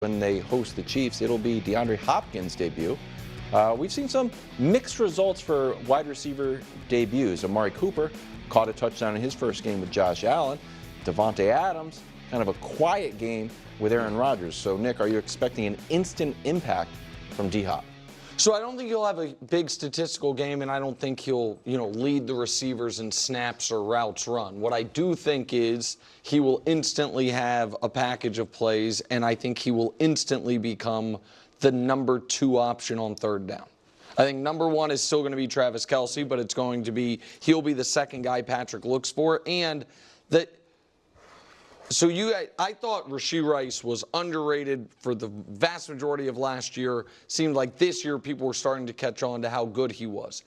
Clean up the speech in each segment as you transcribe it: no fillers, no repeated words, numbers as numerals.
when they host the Chiefs. It'll be DeAndre Hopkins' debut. We've seen some mixed results for wide receiver debuts. Amari Cooper caught a touchdown in his first game with Josh Allen. Devontae Adams, kind of a quiet game with Aaron Rodgers. So, Nick, are you expecting an instant impact from D Hop? So I don't think he'll have a big statistical game, and I don't think he'll, lead the receivers in snaps or routes run. What I do think is he will instantly have a package of plays, and I think he will instantly become the number 2 option on third down. I think number 1 is still going to be Travis Kelce, but he'll be the second guy Patrick looks for, and I thought Rashee Rice was underrated for the vast majority of last year. Seemed like this year people were starting to catch on to how good he was.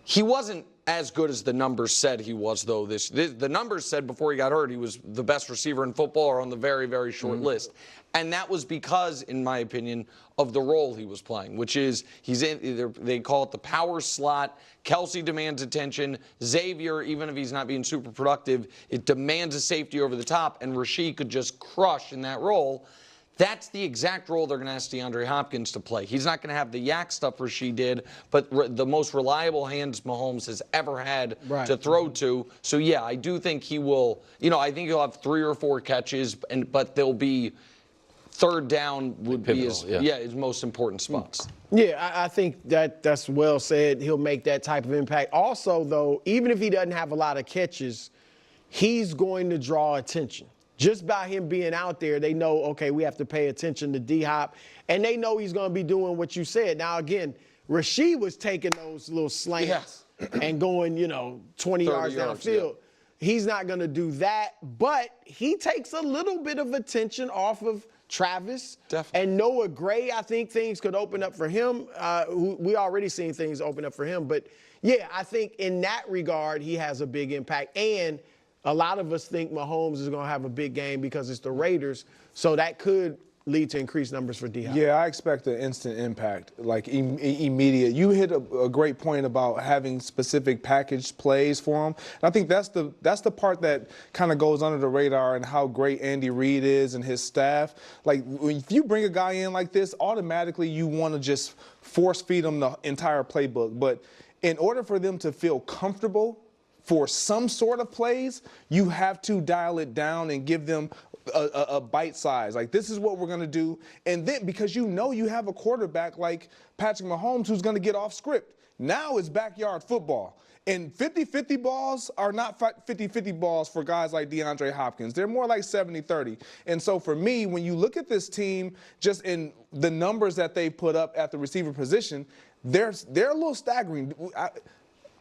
He wasn't as good as the numbers said he was, though. The numbers said before he got hurt he was the best receiver in football or on the very, very short list. And that was because, in my opinion, of the role he was playing, which is they call it the power slot. Kelce demands attention. Xavier, even if he's not being super productive, it demands a safety over the top, and Rashee could just crush in that role. That's the exact role they're going to ask DeAndre Hopkins to play. He's not going to have the yak stuff Rashee did, but the most reliable hands Mahomes has ever had to throw to. So, yeah, I do think he will, I think he'll have 3 or 4 catches, but they'll be third down would be his most important spots. Yeah, I think that's well said. He'll make that type of impact. Also, though, even if he doesn't have a lot of catches, he's going to draw attention. Just by him being out there, they know, okay, we have to pay attention to D Hop, and they know he's going to be doing what you said. Now, again, Rashee was taking those little slants and going, 20 yards downfield. Yeah. He's not going to do that, but he takes a little bit of attention off of Travis. Definitely. And Noah Gray. I think things could open up for him. We already seen things open up for him. But, yeah, I think in that regard, he has a big impact. And a lot of us think Mahomes is going to have a big game because it's the Raiders. So that could lead to increased numbers for D Hop. Yeah, I expect an instant impact, like immediate. You hit a great point about having specific packaged plays for him. And I think that's the part that kind of goes under the radar and how great Andy Reid is and his staff. Like, if you bring a guy in like this, automatically you want to just force feed them the entire playbook. But in order for them to feel comfortable for some sort of plays, you have to dial it down and give them a bite size. Like, this is what we're going to do. And then, because you have a quarterback like Patrick Mahomes who's going to get off script. Now it's backyard football. And 50-50 balls are not 50-50 balls for guys like DeAndre Hopkins. They're more like 70-30. And so for me, when you look at this team, just in the numbers that they put up at the receiver position, they're a little staggering.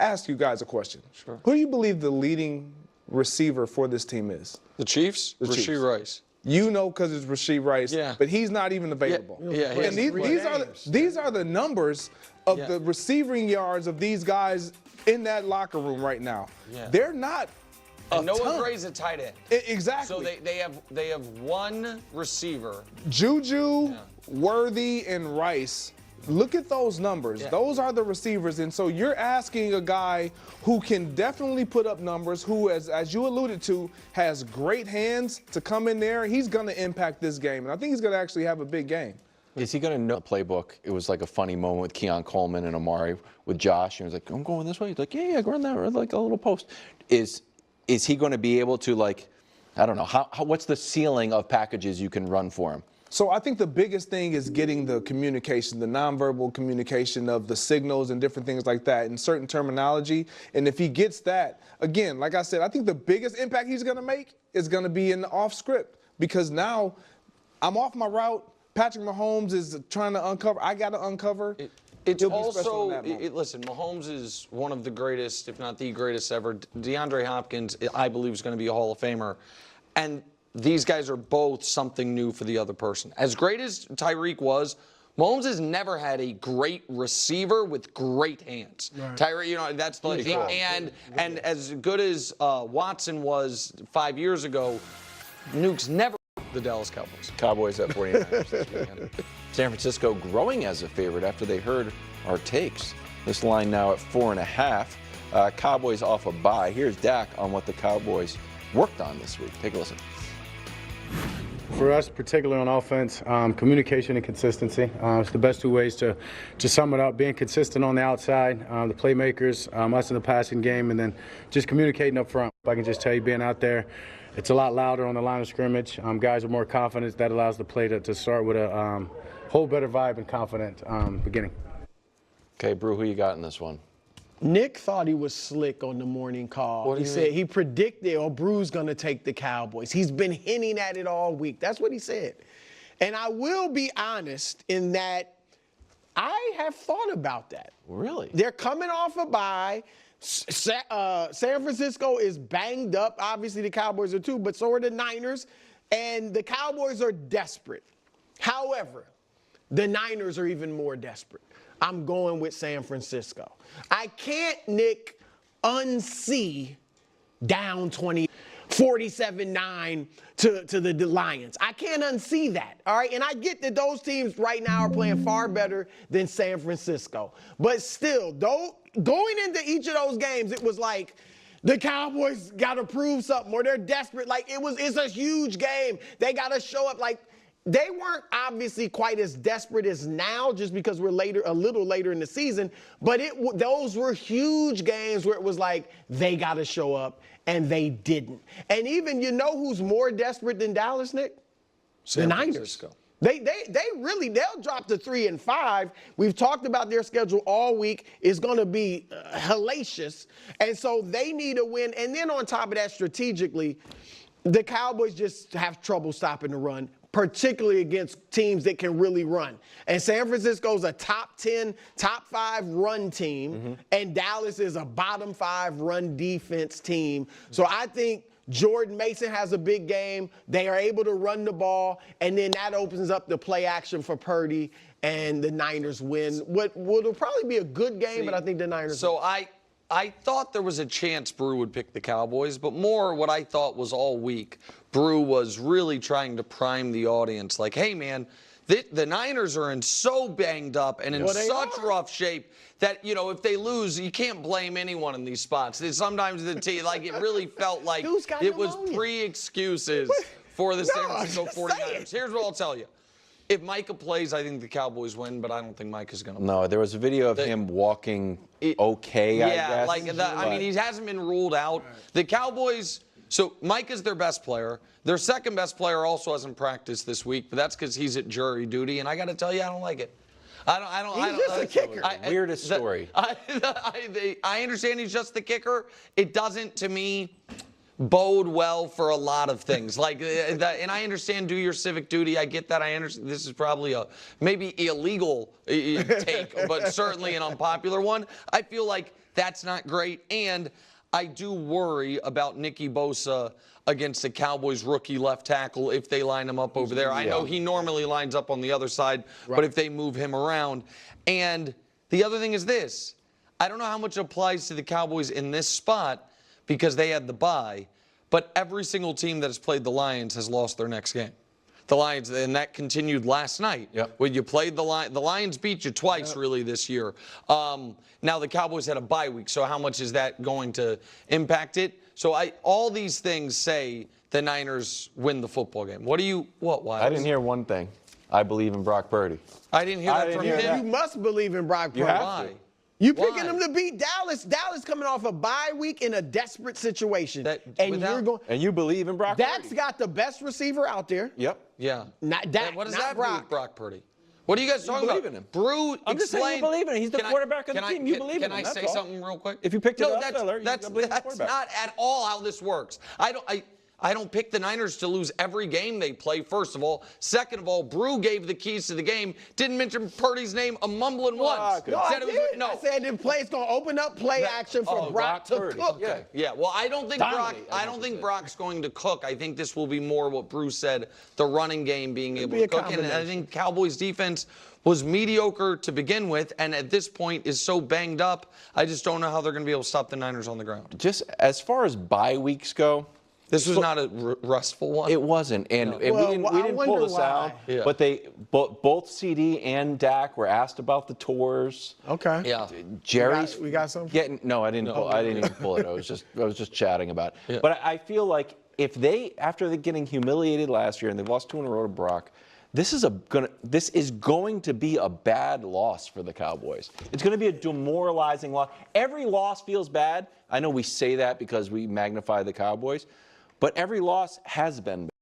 Ask you guys a question. Sure. Who do you believe the leading receiver for this team is? The Chiefs? Rashee Rice. Because it's Rashee Rice, but he's not even available. And these are the numbers of the receiving yards of these guys in that locker room right now. Yeah. They're not and Noah Gray's a tight end. Exactly. So they have one receiver. Juju, Worthy, and Rice. Look at those numbers. Yeah. Those are the receivers. And so you're asking a guy who can definitely put up numbers, who, as you alluded to, has great hands to come in there. He's going to impact this game. And I think he's going to actually have a big game. Is he going to know the playbook? It was like a funny moment with Keon Coleman and Amari with Josh. And he was like, I'm going this way. He's like, yeah, go run that, or like a little post. Is he going to be able to, like, I don't know, what's the ceiling of packages you can run for him? So I think the biggest thing is getting the communication, the nonverbal communication of the signals and different things like that and certain terminology. And if he gets that, again, like I said, I think the biggest impact he's going to make is going to be in the off script, because now I'm off my route. Patrick Mahomes is trying to uncover. I got to uncover. It's also, listen, Mahomes is one of the greatest, if not the greatest ever. DeAndre Hopkins, I believe, is going to be a Hall of Famer. And these guys are both something new for the other person. As great as Tyreek was, Mahomes has never had a great receiver with great hands. Right. Tyreek, that's like, and as good as Watson was 5 years ago, Nuke's never the Dallas Cowboys. Cowboys at 49ers this weekend. San Francisco growing as a favorite after they heard our takes. This line now at 4.5. Cowboys off a bye. Here's Dak on what the Cowboys worked on this week. Take a listen. For us, particularly on offense, communication and consistency. It's the best two ways to sum it up. Being consistent on the outside, the playmakers, us in the passing game, and then just communicating up front. I can just tell you, being out there, it's a lot louder on the line of scrimmage. Guys are more confident. That allows the play to start with a whole better vibe and confident beginning. Okay, Brew, who you got in this one? Nick thought he was slick on the morning call. He said he predicted, Brew's going to take the Cowboys. He's been hinting at it all week. That's what he said. And I will be honest in that I have thought about that. Really? They're coming off a bye. San Francisco is banged up. Obviously, the Cowboys are too, but so are the Niners. And the Cowboys are desperate. However, the Niners are even more desperate. I'm going with San Francisco. I can't, Nick, unsee down 47-9 to the Lions. I can't unsee that, all right? And I get that those teams right now are playing far better than San Francisco. But still, though, going into each of those games, it was like the Cowboys got to prove something or they're desperate. Like, it's a huge game. They got to show up like. They weren't obviously quite as desperate as now just because we're a little later in the season, but those were huge games where it was like they got to show up, and they didn't. And even, who's more desperate than Dallas, Nick? The Niners. They'll drop to 3-5. We've talked about their schedule all week. It's going to be hellacious, and so they need a win. And then on top of that, strategically, the Cowboys just have trouble stopping the run, particularly against teams that can really run. And San Francisco's a top 10, top 5 run team, and Dallas is a bottom 5 run defense team. So I think Jordan Mason has a big game. They are able to run the ball, and then that opens up the play action for Purdy, and the Niners win. What will probably be a good game, but I think the Niners win. I thought there was a chance Brew would pick the Cowboys, but more what I thought was all week, Brew was really trying to prime the audience. Like, hey, man, the Niners are in so banged up and in such rough shape that, if they lose, you can't blame anyone in these spots. Sometimes the team, it really felt like it was pre-excuses for the San Francisco 49ers. Here's what I'll tell you. If Micah plays, I think the Cowboys win, but I don't think Micah's going to play. No, there was a video of him walking I guess. Yeah, he hasn't been ruled out. The Cowboys, so Micah's their best player. Their second best player also hasn't practiced this week, but that's because he's at jury duty, and I got to tell you, I don't like it. He's just a kicker. Weirdest story. I understand he's just the kicker. It doesn't, to me, bode well for a lot of things. And I understand do your civic duty. I get that. I understand this is probably a maybe illegal take, but certainly an unpopular one. I feel like that's not great. And I do worry about Nicky Bosa against the Cowboys rookie left tackle if they line him up over there. I know he normally lines up on the other side, but if they move him around. And the other thing is this. I don't know how much applies to the Cowboys in this spot because they had the bye, but every single team that has played the Lions has lost their next game. The Lions, and that continued last night. When you played the Lions beat you twice really this year. Now the Cowboys had a bye week, so how much is that going to impact it? So all these things say the Niners win the football game. Why? I didn't hear one thing. I believe in Brock Purdy. I didn't hear that from him. You must believe in Brock Purdy. Why? You picking them to beat Dallas. Dallas coming off a bye week in a desperate situation. And you believe in Brock Purdy. Dak's got the best receiver out there. Yep. Yeah. Not Dak, what does not that Brock. do with Brock Purdy? What are you guys talking about? Believe in him. Brew, I'm just saying you believe in him. He's the quarterback of the team. You believe in him. Can I say something real quick? If you picked it up, that's not at all how this works. I don't pick the Niners to lose every game they play, first of all. Second of all, Brew gave the keys to the game. Didn't mention Purdy's name a mumbling once. No, I did. I said the play's going to open up play action for Brock to cook. Yeah, well, I don't think Brock's going to cook. I think this will be more what Brew said, the running game being able to cook. And I think Cowboys defense was mediocre to begin with, and at this point is so banged up, I just don't know how they're going to be able to stop the Niners on the ground. Just as far as bye weeks go, this was not a restful one. It wasn't, and we didn't pull this out. Yeah. But both CD and Dak were asked about the tours. Okay. Yeah. We got something. No, I didn't. I didn't even pull it. I was just chatting about it. Yeah. But I feel like if they, after they're getting humiliated last year and they've lost 2 in a row to Brock, this is going to be a bad loss for the Cowboys. It's going to be a demoralizing loss. Every loss feels bad. I know we say that because we magnify the Cowboys, but every loss has been bad.